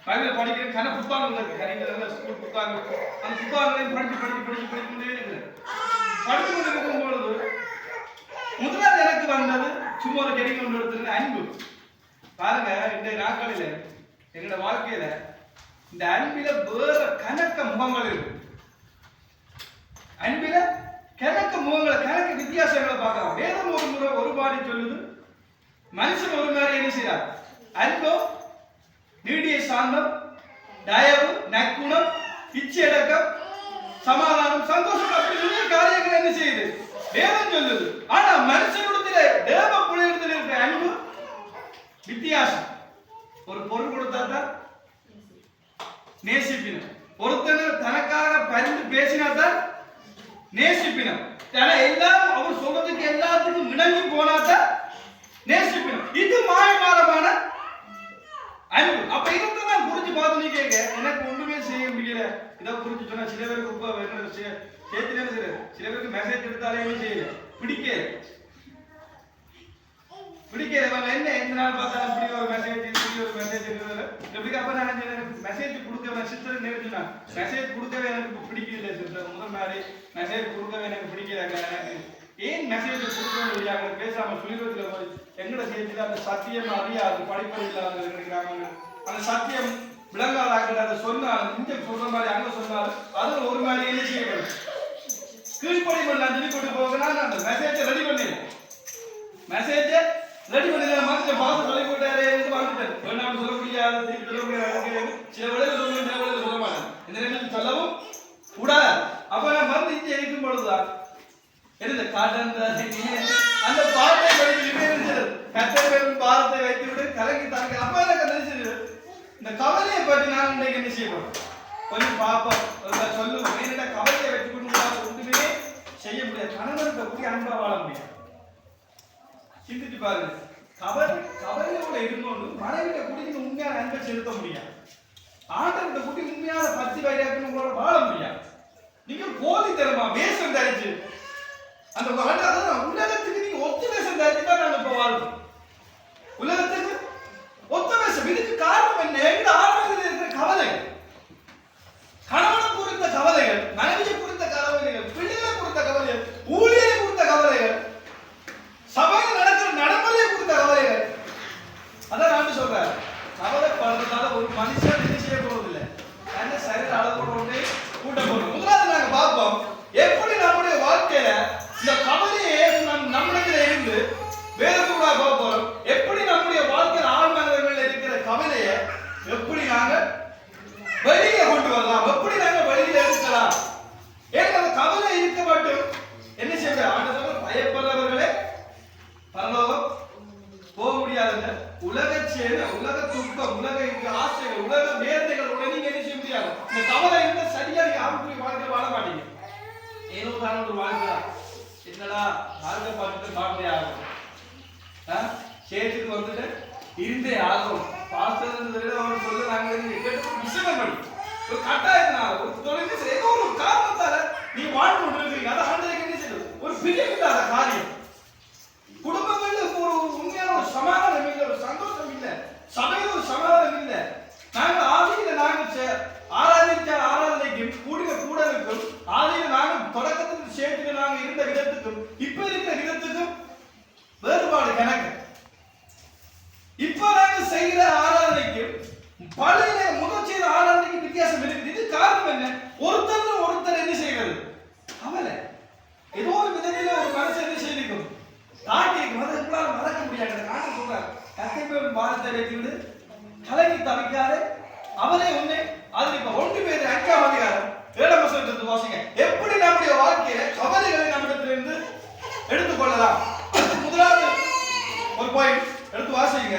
Bible படிக்கிற கன புத்தகங்கள் இருக்கு, கரிகள் ஸ்கூல் புத்தகங்கள், அந்த புத்தகங்களையும் படிச்சுக்கொண்டே இருக்கிறேன். படித்து கொண்டு இருக்கும் பொழுது முதலாவது எனக்கு வந்தது சும்மா ஒரு கெடி கொண்டு எடுத்துருங்க அன்பு. பாருங்க, இந்த நாட்களில் எங்களோட வாழ்க்கையில இந்த அன்பில வேற கணக்க முகங்கள் இருக்கு. அன்பில கணக்க முகங்களை கணக்க வித்தியாசங்களை பார்க்கலாம். வேதம் ஒரு முறை ஒரு பாடி சொல்லுது, மனுஷன் ஒரு மாதிரி என்ன செய்யறார்? அன்போ, நீடிய சாந்தம், தயவு, நற்குணம், இச்சையடக்கம், சமாதானம், சந்தோஷம், அப்படி நிறைய காரியங்கள் என்ன செய்யுது வேதம் சொல்லுது. ஆனா மனுஷனிடத்துல தேவ பிள்ளையிடத்துல இருக்கிற அன்பு வித்தியாசம். ஒரு பொருள் கொடுத்தா தான் நேசிப்பினம், ஒருத்தர் தனக்காக பரிந்து பேசினா தான் நேசிப்பினம், எல்லாம் அவர் சொல்றதுக்கு எல்லாத்துக்கும் இணங்கி போனா தான் நேசிப்பினம். இது மாயமானமான அன்பு. அப்ப இதை நான் புரிஞ்சு பார்த்து நீ கேட்க எனக்கு ஒண்ணுமே செய்ய முடியல. இதை புரிஞ்சு சொன்னா சில பேருக்கு சேர்த்துலேன்னு சரி, சில பேருக்கு மெசேஜ் எடுத்தாலே செய்யல, பிடிக்கல என்ன எந்த நாள் பார்த்தாலும் இப்படி ஒரு மெசேஜ் இருக்குது. எப்படி அப்ப நான் மெசேஜ் கொடுக்க சிஸ்டர் நேர்த்துனா மெசேஜ் கொடுக்கவே எனக்கு பிடிக்கல சிஸ்டர். முதல் நாளே மெசேஜ் கொடுக்கவே எனக்கு பிடிக்கல. எனக்கு ஏன் மெசேஜ் கொடுக்கவே இல்லையா பேசாம சுழிவத்தில் போய் எங்கட சேர்த்துல அந்த சத்தியம் அறியாது, படிப்பது இல்லாத இருக்கிறாங்க. அந்த சத்தியம் விளங்காதாக்கிட்ட அதை சொன்னாலும் இங்க சொல்ற மாதிரி அங்க சொன்னாலும் அது ஒரு மாதிரி என்ன செய்யப்படும் கீழ்ப்படி பண்ணலாம் சொல்லி கொண்டு போகலாம். அந்த மெசேஜை ரெடி பண்ணேன், மெசேஜை ரெடி பண்ணி மனசை பார்த்து சொல்லி போட்டாரு வந்துட்டாரு. வேணாம் சொல்ல முடியாது, திருப்பி சொல்ல முடியாது, சில விளைவு சொல்லுவேன், சில விளைவு சொல்ல மாட்டேன். இந்த நேரத்தில் சொல்லவும் கூடாது. அப்ப நான் மருந்து இங்கே இருக்கும் பொழுதுதான் இருந்த காட்ட அந்த பாட்டை படித்து கட்டளையும் பாரத்தை வைத்து விட்டு கலங்கி தாங்க. அப்ப எனக்கு நினைச்சது இந்த கவலையை பற்றி நான் இன்றைக்கு என்ன செய்யணும் கொஞ்சம் பார்ப்போம், சொல்லுவோம். என்னடா கவலையை வச்சு கொண்டு ஒன்றுமே செய்ய முடியாது. கணவனுக்கு கூடிய அன்பா வாழ முடியாது. சிந்திச்சு பாருங்க, கவலையோட இருந்தோன்னு மனைவிட்ட கூட்டி உண்மையான அன்பை செலுத்த முடியாது. ஆண்டவர்கிட்ட கூட்டி உண்மையான பத்தி வைராக்கியம் உங்களோட வாழ முடியாது. நீங்க போலி தரமா வேஷம் தரிச்சு அந்த உலகத்துக்கு நீங்க ஒத்து வேஷம் தரிச்சு தான் நாங்க இப்ப வாழ்றோம். உலகத்துக்கு ஒத்த வேஷம். இதுக்கு காரணம் என்ன? எங்க ஆரம்பத்தில் இருக்கிற கவலைகள், கணவனை குறித்த கவலைகள், மனைவியை குறித்த கவலைகள், பிள்ளைகளை குறித்த கவலைகள், ஊழியரை குறித்த கவலைகள், சபையில் நடக்கிற நடைமுறையை குறித்த கவலைகள். அதான் நான் சொல்றேன், கவலைப்படுறதால ஒரு மனுஷன் என்ன செய்ய போறதில்லை, நல்ல சரீர அளவோட ஒன்றே கூட்ட போறோம். முதலாவது நாங்க பார்ப்போம் எப்படி நம்முடைய வாழ்க்கையில இந்த கவலையே நம்மிடத்துல இருந்து வேதத்துக்குள்ள போக போறோம். எப்படி நம்முடைய வாழ்க்கையில் ஆழ்மனதில் இருக்கிற கவலையை எப்படி நாங்க வெளியே கொண்டு வரலாம், எப்படி நாங்க வெளியில எடுக்கலாம். ஏன்னா அந்த கவலை இருக்க மட்டும் என்ன செய்ய ஆண்டவர் பயப்படுறவர்களே பரலோகம் போக முடியாதுங்க. உலக சேவை, உலக துக்கம், உலக ஆசைகள், உலக வேதனைகள் உடனே நீங்க என்ன செய்ய முடியாது. இந்த கவலை இருந்தா சரியா நீங்க ஆவிக்குரிய வாழ்க்கை வாழ மாட்டீங்க. ஏதோ தான் ஒரு வாழ்க்கை என்னடா வாழ்க்கை பார்த்துட்டு பாடலே ஆகும், சேர்த்துக்கு வந்துட்டு இருந்தே ஆகும். பாஸ்டர் சொல்ல நாங்க விஷயம் பண்ணி ஒரு கட்டாயத்தினால ஒரு தொழில் ஏதோ ஒரு காரணத்தால நீங்க வாழ்ந்து கொண்டு இருக்கிறீங்க. அதை ஆண்டவருக்கு என்ன செய்யுது, ஒரு பிரியமில்லாத காரியம். குடும்பங்கள்ல ஒரு உண்மையான ஒரு சமாதானம் இல்லை, ஒரு சந்தோஷம் இல்லை, சபையில் ஒரு சமாதானம் இல்லை. நாங்க ஆதியில நாங்க ஆராதிச்ச ஆராதனைக்கும் கூடிய கூடலுக்கும் ஆதியில நாங்க தொடக்கத்துக்கு சேர்த்துக்கு நாங்க இருந்த விதத்துக்கும் இப்ப இருக்கிற விதத்துக்கும் வேறுபாடு கணக்கு. இப்ப நாங்க செய்கிற ஆராதனைக்கு பழைய முதல் செய்த ஆராதனைக்கு வித்தியாசம் இருக்குது. இது காரணம் என்ன? ஒருத்தர் என்ன செய்கிறது கவலை. ஏதோ ஒரு விதத்தில ஒரு மனசு என்ன செய்திருக்கும் தாண்டி மதங்களால் மறக்க முடியாது. நான் சொல்றேன், கத்தைப்பேன் பாரத்தை வைத்து விடு, கலங்கி தவிக்காது அவரே ஒண்ணே. அது இப்ப 1 பேர் 5ஆம் அதிகாரம் 7ஆம் வசனத்திலிருந்து வாசிங்க. எப்படி நம்முடைய வாழ்க்கையில கவலைகளை நம்மிடத்திலிருந்து எடுத்துக்கொள்ளலாம். அதுக்கு முதலாவது ஒரு பாயிண்ட் எடுத்து வாசிங்க.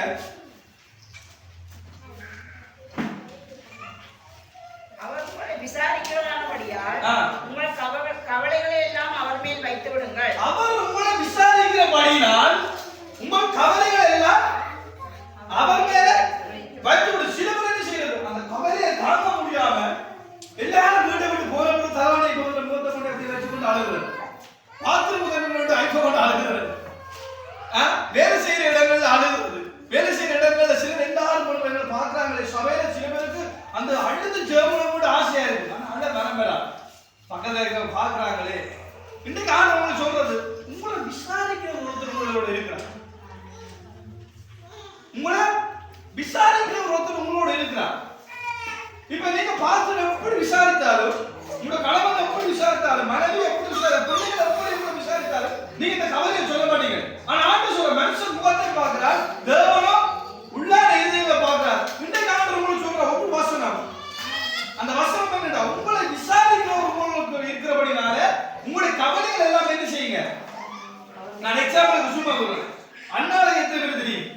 அவர் உங்களை விசாரிக்கிறவரானபடியால் உங்கள் கவலைகளை எல்லாம் அவர் மேல் வைத்து விடுங்கள். அவர் உங்களை விசாரிக்கிறபடியால் உங்கள் கவலைகளை எல்லாம் அவர் மேல வைத்து விடு. சில பேர் என்ன செய்யறது, அந்த கவலையை தாங்க முடியாம எல்லாரும் வீட்டை விட்டு போறது, தலைவனை போறது, மூத்த கொண்டு அப்படி வச்சுக்கொண்டு அழுகுறது, பாத்ரூம் கொண்டு ஐபோன் அழுகுறது, வேலை செய்யற இடங்கள்ல அழுகுறது, வேலை செய்யற நீங்க இந்த கவலையை சொல்ல மாட்டீங்க. ஆனா ஆண்டவர் சொல்ற மனுஷன் முகத்தை பார்க்கிறார், தேவனோ உள்ளான இதயங்களை பார்க்கிறார். இன்றைக்கு ஆண்டவர் உங்களுக்கு சொல்ற ஒரு வசனம், அந்த வசனம் என்னடா, உங்களை விசாரிக்கிற ஒரு உங்களுக்கு இருக்கிறபடினால உங்களுடைய கவலைகள் எல்லாம் என்ன செய்யுங்க. நான் எக்ஸாம்பிளுக்கு சும்மா சொல்றேன். அண்ணாளுக்கு எத்தனை பேர் தெரியும்?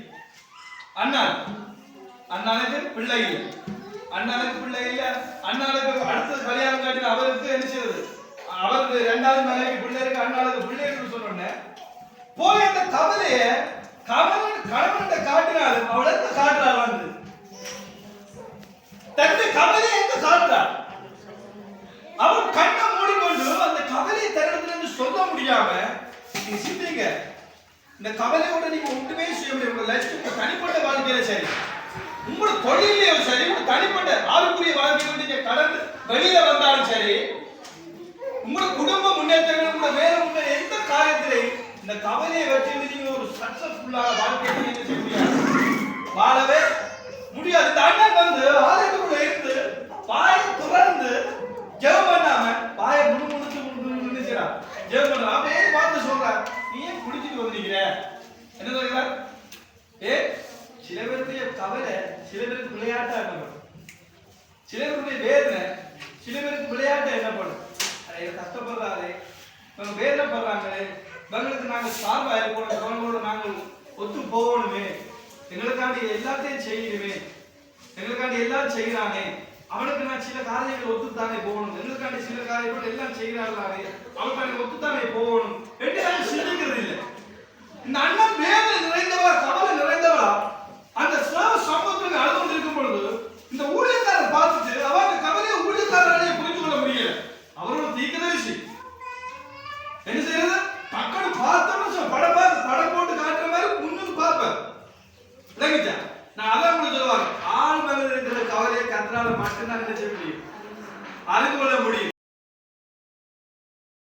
அண்ணாளுக்கு பிள்ளை இல்லை. அண்ணாளுக்கு பிள்ளை இல்ல. அண்ணாளுக்கு அடுத்தது கல்யாணம் காட்டின அவருக்கு என்ன செய்யுது, அவருக்கு இரண்டாவது மனைவி பிள்ளை இருக்கு, அண்ணாளுக்கு பிள்ளை இருக்குன்னு சொன்னோன்னே போய் அந்த கவலைய கணவன்கிட்ட காட்டினாலும் அவள் எங்க காட்டுறாள், வந்து தன்னுடைய கவலையை எங்க காட்டுறாள். அவள் கண்ணை மூடிக்கொண்டு அந்த கவலையை தன்னிடத்துல சொல்ல முடியாம, நீங்க சிந்திங்க, இந்த கவலையோட நீங்க ஒன்றுமே செய்ய முடியும். உங்க லட்சியம், உங்க தனிப்பட்ட வாழ்க்கையில சரி, உங்களோட தொழிலையும் சரி, உங்க தனிப்பட்ட ஆளுக்குரிய வாழ்க்கையில நீங்க கடந்து வெளியில வந்தாலும் சரி, உங்களோட குடும்ப முன்னேற்றம், உங்களோட வேலை முன்னேற்றம், எந்த காரியத்திலையும் இந்த கவலையை வச்சு நீங்க ஒரு சக்சஸ்ஃபுல்லான வாழ்க்கையை நீங்க செய்ய முடியாது, வாழவே முடியாது. இந்த அண்ணன் வந்து ஆலயத்துக்குள்ள இருந்து பாயை துறந்து ஜெபம் பண்ணாம பாயை முணுமுணுச்சு செய்யறான், ஜெபம் பண்றான். அப்படியே பார்த்து சொல்றான், நீ ஏன் குடிச்சிட்டு வந்தீங்க? என்ன சொல்றார்? சில பேருடைய கவலை சில பேருக்கு விளையாட்டா என்ன பண்ணும், சில பேருடைய வேதனை சில பேருக்கு விளையாட்டா என்ன பண்ணும். கஷ்டப்படுறாரு, இவங்க வேதனைப்படுறாங்களே, இவங்களுக்கு நாங்கள் சார்பா இருக்கணும், இவங்களோட நாங்கள் ஒத்து போகணுமே, எங்களுக்காண்டி எல்லாத்தையும் செய்யணுமே, எங்களுக்காண்டி எல்லாம் செய்யறானே, அவனுக்கு நான் சில காரியங்கள் ஒத்துத்தானே போகணும், எங்களுக்காண்டி சில காரியங்கள் எல்லாம் செய்யறாங்களே, அவனுக்கு ஒத்துத்தானே போகணும் என்று நாங்கள் சிந்திக்கிறது இல்லை. இந்த அண்ணன் வேதனை நிறைந்தவா, கவலை நிறைந்தவா, அந்த